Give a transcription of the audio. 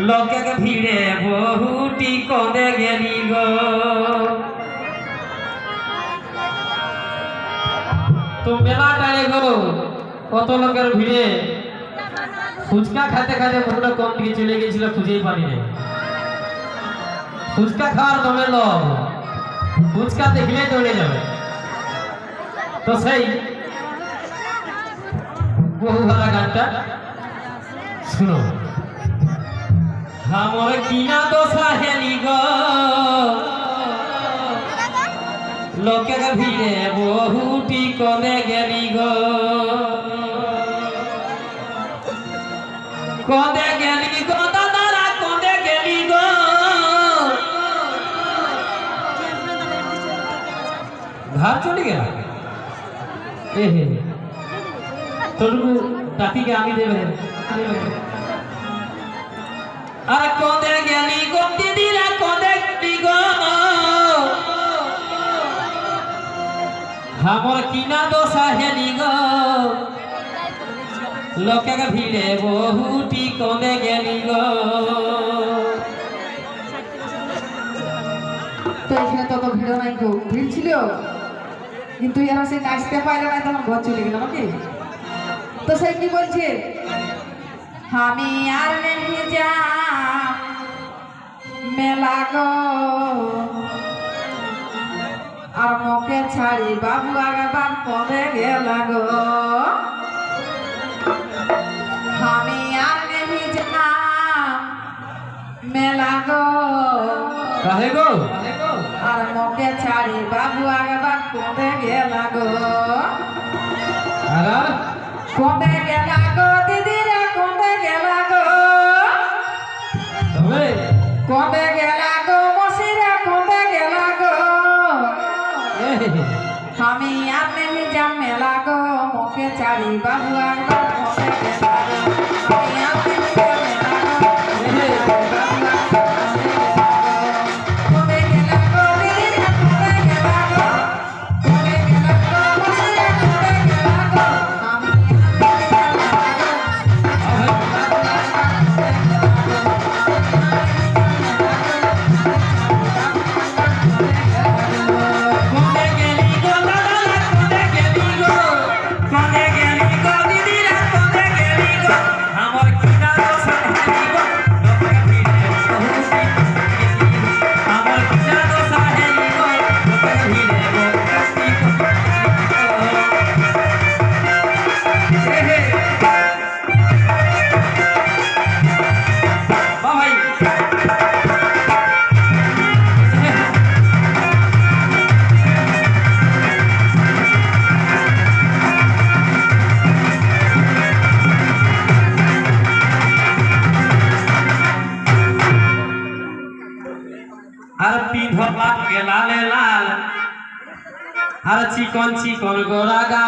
লোকে ভিড়ে বহুটি কদে গেলি গো। তো মেলা টাড়ে গো কত লোকের ভিড়ে ফুচকা খাতে খাতে কতটা কম দিকে চলে গেছিল, খুঁজেই পানি নেই। ফুচকা খাওয়ার দমে লোক ফুচকা দেখলে দৌড়ে যাবে। তো সেই বহু ভালো গানটা শুনো। আমার কিনা দোষা হেলি গো লোকের ভিড়ে বহুটি কদে গেলি গো। কদে গেলি গো দাদারা কদে গেলি গো। ঘর চলে গেল এ হে তোরু টাকিকে আমি দেবে। আর কদে গেলি গো দিদিরা কদে গেলি গো। আমার কিনা দোষা হেলি গো লোকের ভিড়ে বহুটি কদে গেলি গো। তো এখানে তত ভিড় নাই গো, ভিড় ছিল কিন্তু এরা সে নাচতে পারলো না, তখন ঘর চলে গেল নাকি। তো সে কি বলছে, আমি আর নেই যা মেলা গো আর মুখে ছাড়ি বাবু আগেবার কবে গেল গো। আমি আর নেই যা মেলা গো কাহে গো আর মুখে ছাড়ি বাবু আগেবার কবে গেল গো। আর কবে গেল গো দিদিরা কবে গেল গো। তবে কবে গেল গো মসিরা কবে গেল গো। আমি আর নেই যা মেলা গো মুখে ছাড়ি বাবু আগেবার কবে গেল গো। আমি আর নেই যা মেলা গো মুখে ছাড়ি বাবু আর পিঁধলা লাল লাল আর চিকন চিকন গোরা গা।